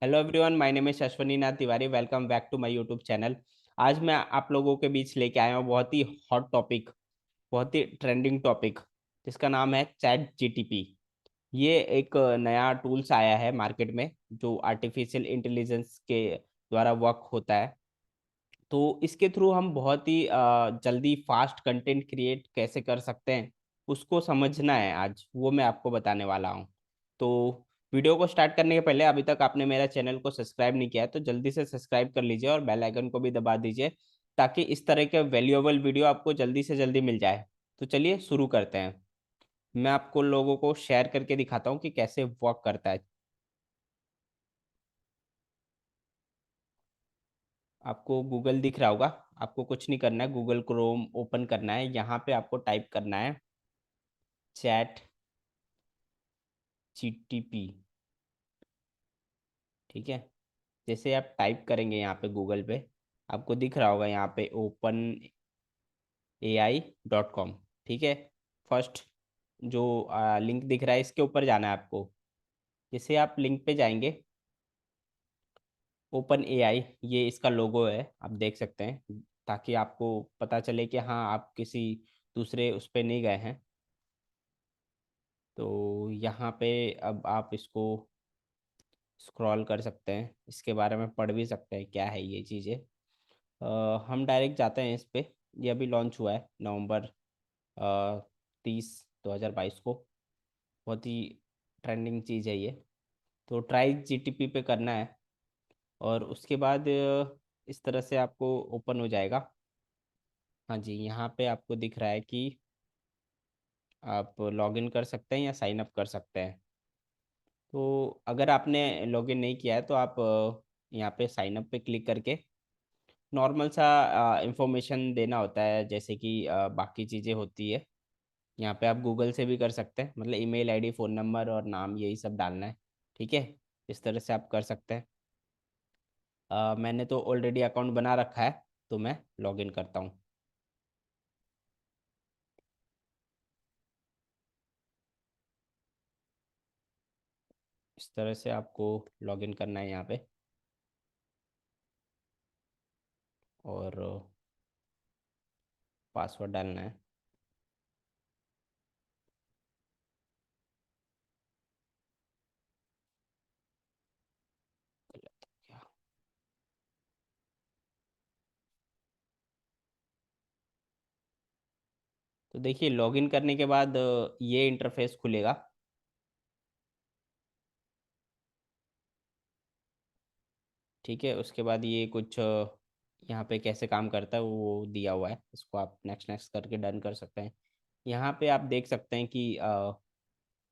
Hello everyone, my name is Ashwani Nath Tiwari. Welcome back to my YouTube channel. आज मैं आप लोगों के बीच लेके आया हूँ बहुत ही हॉट टॉपिक, बहुत ही ट्रेंडिंग टॉपिक, जिसका नाम है चैट जीटीपी। ये एक नया टूल्स आया है मार्केट में, जो आर्टिफिशियल इंटेलिजेंस के द्वारा वर्क होता है। तो इसके थ्रू हम बहुत ही जल्दी फास्ट कंटेंट क्रिएट कैसे कर सकते हैं, उसको समझना है। आज वो मैं आपको बताने वाला हूँ। तो वीडियो को स्टार्ट करने के पहले, अभी तक आपने मेरा चैनल को सब्सक्राइब नहीं किया है तो जल्दी से सब्सक्राइब कर लीजिए और बेल आइकन को भी दबा दीजिए, ताकि इस तरह के वैल्यूएबल वीडियो आपको जल्दी से जल्दी मिल जाए। तो चलिए शुरू करते हैं। मैं आपको लोगों को शेयर करके दिखाता हूँ कि कैसे वर्क करता है। आपको गूगल दिख रहा होगा। आपको कुछ नहीं करना है, गूगल क्रोम ओपन करना है। यहाँ पे आपको टाइप करना है चैट जीटीपी। ठीक है, जैसे आप टाइप करेंगे यहाँ पे गूगल पे, आपको दिख रहा होगा यहाँ पे openai.com। ठीक है, फर्स्ट जो लिंक दिख रहा है इसके ऊपर जाना है आपको। जैसे आप लिंक पे जाएंगे, ओपन एआई, ये इसका लोगो है, आप देख सकते हैं, ताकि आपको पता चले कि हाँ, आप किसी दूसरे उस पर नहीं गए हैं। तो यहाँ पे अब आप इसको स्क्रॉल कर सकते हैं, इसके बारे में पढ़ भी सकते हैं क्या है ये चीज़ें। हम डायरेक्ट जाते हैं इस पे। ये अभी लॉन्च हुआ है नवंबर 30 2022 को। बहुत ही ट्रेंडिंग चीज़ है ये। तो ट्राई जीटीपी पे करना है, और उसके बाद इस तरह से आपको ओपन हो जाएगा। हाँ जी, यहाँ पे आपको दिख रहा है कि आप लॉगिन कर सकते हैं या साइन अप कर सकते हैं। तो अगर आपने लॉगिन नहीं किया है तो आप यहाँ पे साइन अप पे क्लिक करके नॉर्मल सा इंफॉर्मेशन देना होता है, जैसे कि बाकी चीज़ें होती है। यहाँ पे आप गूगल से भी कर सकते हैं, मतलब ईमेल आईडी, फ़ोन नंबर और नाम, यही सब डालना है। ठीक है, इस तरह से आप कर सकते हैं। मैंने तो ऑलरेडी अकाउंट बना रखा है, तो मैं लॉगिन करता हूँ। इस तरह से आपको लॉगिन करना है यहाँ पे, और पासवर्ड डालना है। तो देखिए, लॉगिन करने के बाद ये इंटरफेस खुलेगा। ठीक है, उसके बाद ये कुछ यहाँ पे कैसे काम करता है वो दिया हुआ है, इसको आप नेक्स्ट नेक्स्ट करके डन कर सकते हैं। यहाँ पे आप देख सकते हैं कि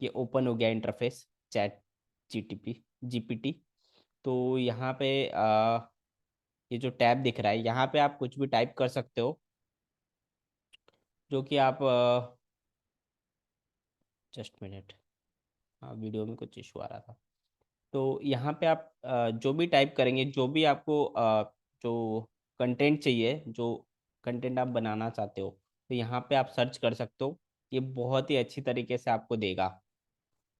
ये ओपन हो गया इंटरफेस, चैट जीटीपी जीपीटी। तो यहाँ पे ये जो टैब दिख रहा है, यहाँ पे आप कुछ भी टाइप कर सकते हो, जो कि आप जस्ट मिनट, हाँ, वीडियो में कुछ इशू आ रहा था। तो यहाँ पे आप जो भी टाइप करेंगे, जो भी आपको जो कंटेंट चाहिए, जो कंटेंट आप बनाना चाहते हो, तो यहाँ पे आप सर्च कर सकते हो। ये बहुत ही अच्छी तरीके से आपको देगा।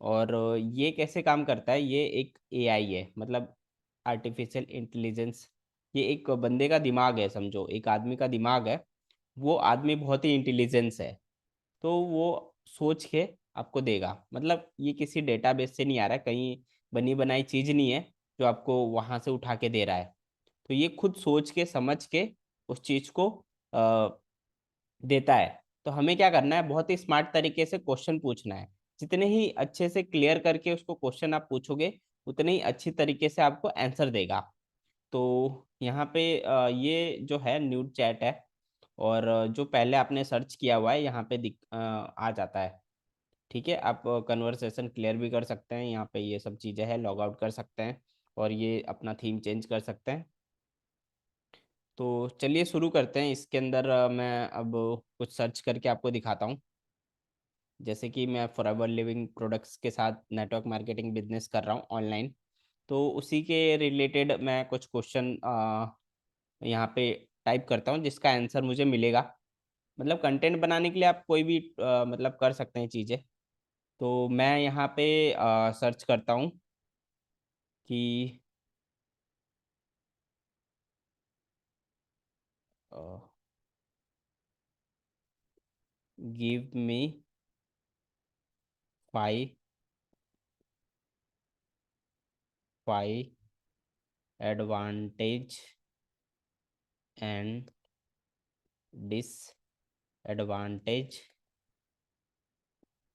और ये कैसे काम करता है, ये एक एआई है, मतलब आर्टिफिशियल इंटेलिजेंस। ये एक बंदे का दिमाग है, समझो एक आदमी का दिमाग है। वो आदमी बहुत ही इंटेलिजेंस है, तो वो सोच के आपको देगा। मतलब ये किसी डेटाबेस से नहीं आ रहा है, कहीं बनी बनाई चीज़ नहीं है जो आपको वहाँ से उठा के दे रहा है। तो ये खुद सोच के समझ के उस चीज़ को अ, देता है। तो हमें क्या करना है, बहुत ही स्मार्ट तरीके से क्वेश्चन पूछना है। जितने ही अच्छे से क्लियर करके उसको क्वेश्चन आप पूछोगे, उतने ही अच्छी तरीके से आपको आंसर देगा। तो यहाँ पे ये जो है न्यू चैट है, और जो पहले आपने सर्च किया हुआ है यहाँ पे आ जाता है। ठीक है, आप कन्वर्सेशन क्लियर भी कर सकते हैं, यहाँ पे ये सब चीज़ें हैं, लॉग आउट कर सकते हैं, और ये अपना थीम चेंज कर सकते हैं। तो चलिए शुरू करते हैं। इसके अंदर मैं अब कुछ सर्च करके आपको दिखाता हूँ। जैसे कि मैं फॉरएवर लिविंग प्रोडक्ट्स के साथ नेटवर्क मार्केटिंग बिजनेस कर रहा हूँ ऑनलाइन, तो उसी के रिलेटेड मैं कुछ क्वेश्चन यहाँ पे टाइप करता हूँ, जिसका आंसर मुझे मिलेगा। मतलब कंटेंट बनाने के लिए आप कोई भी मतलब कर सकते हैं चीज़ें। तो मैं यहाँ पे सर्च करता हूँ कि give me 5 advantage and disadvantage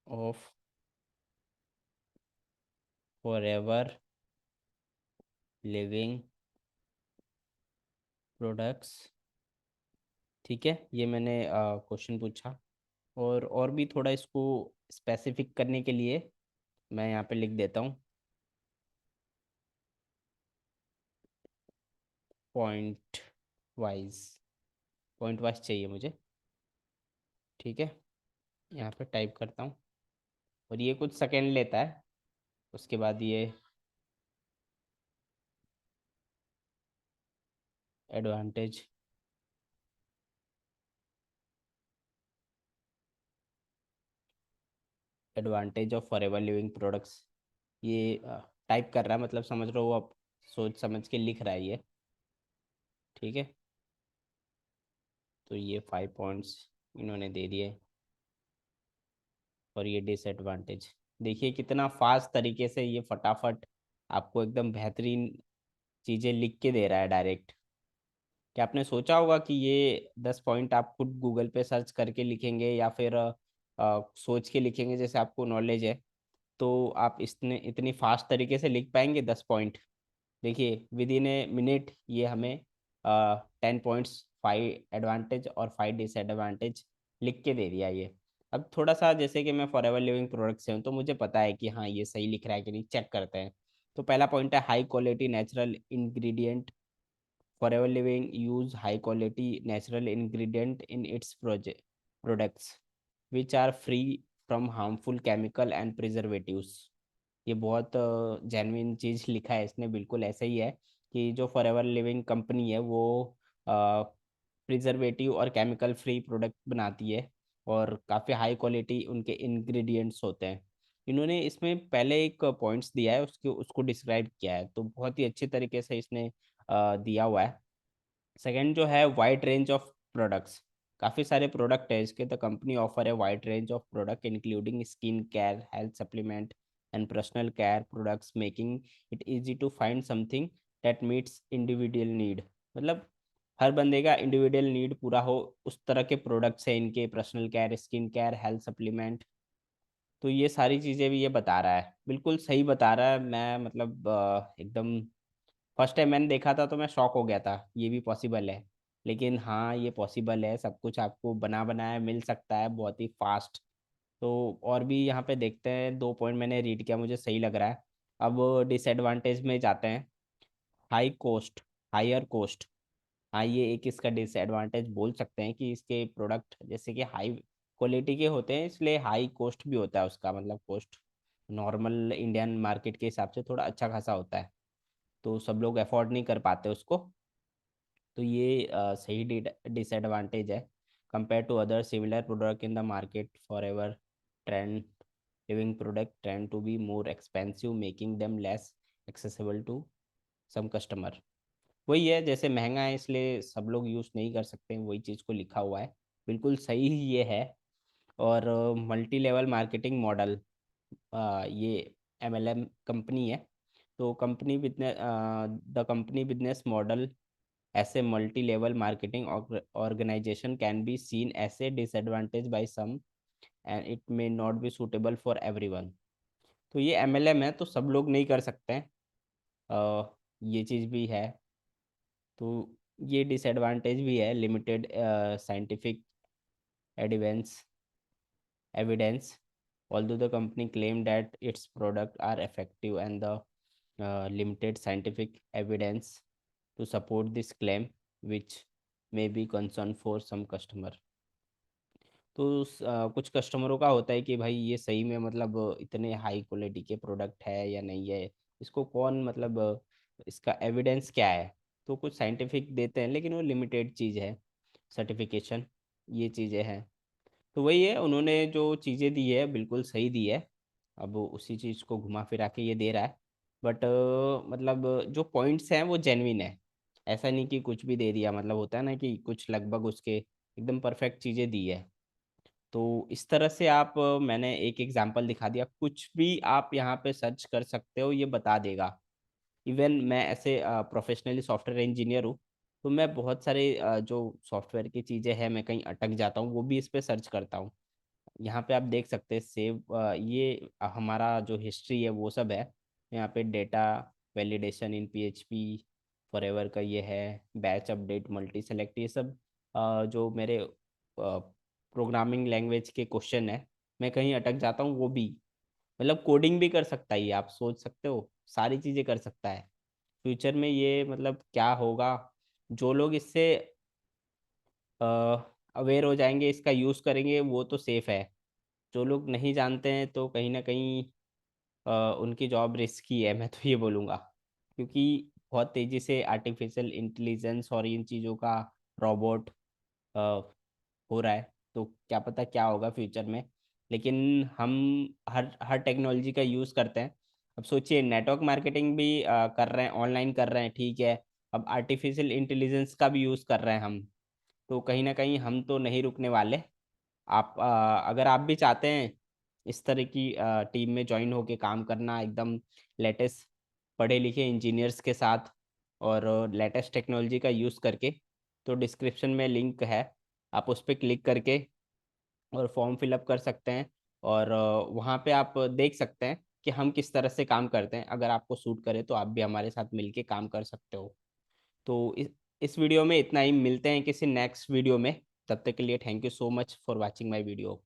of forever living products. ठीक है, ये मैंने क्वेश्चन पूछा। और भी थोड़ा इसको स्पेसिफिक करने के लिए मैं यहाँ पे लिख देता हूँ, पॉइंट वाइज। पॉइंट वाइज चाहिए मुझे। ठीक है, यहाँ पे टाइप करता हूँ और ये कुछ सेकंड लेता है। उसके बाद ये advantage advantage of forever living products, ये टाइप कर रहा है, मतलब समझ रहे हो आप, सोच समझ के लिख रहा है ये। ठीक है, तो ये 5 पॉइंट्स इन्होंने दे दिए। और ये डिसएडवांटेज, देखिए कितना फास्ट तरीके से ये फटाफट आपको एकदम बेहतरीन चीज़ें लिख के दे रहा है डायरेक्ट। क्या आपने सोचा होगा कि ये 10 पॉइंट आप खुद गूगल पे सर्च करके लिखेंगे या फिर सोच के लिखेंगे जैसे आपको नॉलेज है, तो आप इतने इतनी फास्ट तरीके से लिख पाएंगे 10 पॉइंट? देखिए विद इन ए मिनट ये हमें 10 पॉइंट्स, 5 एडवांटेज और 5 डिसएडवांटेज लिख के दे दिया ये। अब थोड़ा सा जैसे कि मैं फॉरएवर लिविंग प्रोडक्ट से हूँ तो मुझे पता है कि हाँ ये सही लिख रहा है कि नहीं, चेक करते हैं। तो पहला पॉइंट है high quality natural ingredient. Forever Living use high quality natural ingredient in its products which are free from harmful chemical and preservatives. ये बहुत जेन्युइन चीज़ लिखा है इसने, बिल्कुल ऐसा ही है कि जो फॉरएवर लिविंग कंपनी है वो प्रिजर्वेटिव और केमिकल फ्री प्रोडक्ट बनाती है और काफ़ी हाई क्वालिटी उनके इंग्रेडिएंट्स होते हैं। इन्होंने इसमें पहले एक पॉइंट्स दिया है, उसके उसको डिस्क्राइब किया है, तो बहुत ही अच्छे तरीके से इसने दिया हुआ है। सेकंड जो है वाइड रेंज ऑफ प्रोडक्ट्स, काफ़ी सारे प्रोडक्ट है इसके। The company offer a wide range of product including skin care, health supplement and personal care products, making it easy to find something that meets individual need. मतलब हर बंदे का individual need पूरा हो उस तरह के प्रोडक्ट्स हैं इनके, personal care, skin care, health supplement. तो ये सारी चीज़ें भी ये बता रहा है, बिल्कुल सही बता रहा है। मैं मतलब एकदम फर्स्ट टाइम मैंने देखा था तो मैं शॉक हो गया था, ये भी पॉसिबल है। लेकिन हाँ ये पॉसिबल है, सब कुछ आपको बना बनाया मिल सकता है बहुत ही फास्ट। तो और भी यहाँ पे देखते हैं, 2 पॉइंट मैंने रीड किया, मुझे सही लग रहा है। अब डिसएडवांटेज में जाते हैं। High cost, higher cost. हाँ ये एक इसका डिसएडवांटेज बोल सकते हैं कि इसके प्रोडक्ट जैसे कि हाई क्वालिटी के होते हैं इसलिए हाई कॉस्ट भी होता है उसका, मतलब कॉस्ट नॉर्मल इंडियन मार्केट के हिसाब से थोड़ा अच्छा खासा होता है, तो सब लोग अफोर्ड नहीं कर पाते उसको। तो ये सही डिसएडवांटेज है। Compare to other similar product in the market, Forever trend living product trend to be more expensive making them less accessible to some customer. वही है, जैसे महंगा है इसलिए सब लोग यूज़ नहीं कर सकते, वही चीज़ को लिखा हुआ है, बिल्कुल सही ही ये है। और मल्टी लेवल मार्केटिंग मॉडल, ये एमएलएम कंपनी है। तो company business, the company business model as a multi-level marketing organization can be seen as a disadvantage by some and it may not be suitable for everyone। तो ये MLM है तो सब लोग नहीं कर सकते हैं, ये चीज़ भी है। तो ये डिसएडवांटेज भी है, limited scientific evidence evidence, although the company claimed that its products are effective and the limited scientific evidence to support this claim, which may be concern for some customer। तो कुछ कस्टमरों का होता है कि भाई ये सही में मतलब इतने हाई क्वालिटी के प्रोडक्ट है या नहीं है, इसको कौन मतलब इसका एविडेंस क्या है। तो कुछ साइंटिफिक देते हैं लेकिन वो लिमिटेड चीज़ है, सर्टिफिकेशन, ये चीज़ें हैं। तो वही है, उन्होंने जो चीज़ें दी है बिल्कुल सही दी है। अब उसी चीज़ को घुमा फिरा के ये दे रहा है, बट मतलब जो पॉइंट्स हैं वो जेन्युइन है, ऐसा नहीं कि कुछ भी दे दिया, मतलब होता है ना कि कुछ लगभग उसके एकदम परफेक्ट चीज़ें दी है। तो इस तरह से आप मैंने एक एग्जांपल दिखा दिया, कुछ भी आप यहाँ पे सर्च कर सकते हो, ये बता देगा। इवन मैं ऐसे प्रोफेशनली सॉफ्टवेयर इंजीनियर हूँ, तो मैं बहुत सारे जो सॉफ्टवेयर की चीज़ें हैं, मैं कहीं अटक जाता हूँ, वो भी इस पे सर्च करता हूँ। यहाँ पे आप देख सकते हैं सेव, ये हमारा जो हिस्ट्री है वो सब है। यहाँ पे डेटा वैलिडेशन इन पीएचपी फॉरएवर का ये है, बैच अपडेट मल्टी सेलेक्ट, ये सब जो मेरे प्रोग्रामिंग लैंग्वेज के क्वेश्चन है, मैं कहीं अटक जाता हूँ वो भी, मतलब कोडिंग भी कर सकता है ये, आप सोच सकते हो सारी चीज़ें कर सकता है। फ्यूचर में ये मतलब क्या होगा, जो लोग इससे अवेयर हो जाएंगे, इसका यूज़ करेंगे, वो तो सेफ है। जो लोग नहीं जानते हैं तो कहीं ना कहीं उनकी जॉब रिस्की है, मैं तो ये बोलूँगा। क्योंकि बहुत तेज़ी से आर्टिफिशियल इंटेलिजेंस और इन चीज़ों का, रोबोट हो रहा है, तो क्या पता क्या होगा फ्यूचर में। लेकिन हम हर हर टेक्नोलॉजी का यूज़ करते हैं। अब सोचिए नेटवर्क मार्केटिंग भी कर रहे हैं, ऑनलाइन कर रहे हैं, ठीक है। अब आर्टिफिशियल इंटेलिजेंस का भी यूज़ कर रहे हैं हम, तो कहीं ना कहीं हम तो नहीं रुकने वाले। आप अगर आप भी चाहते हैं इस तरह की टीम में ज्वाइन होके काम करना, एकदम लेटेस्ट पढ़े लिखे इंजीनियर्स के साथ और लेटेस्ट टेक्नोलॉजी का यूज़ करके, तो डिस्क्रिप्शन में लिंक है, आप उस पर क्लिक करके और फॉर्म फिलअप कर सकते हैं। और वहाँ पे आप देख सकते हैं कि हम किस तरह से काम करते हैं। अगर आपको सूट करे तो आप भी हमारे साथ मिलके काम कर सकते हो। तो इस वीडियो में इतना ही, मिलते हैं किसी नेक्स्ट वीडियो में। तब तक के लिए thank you so much for watching my video.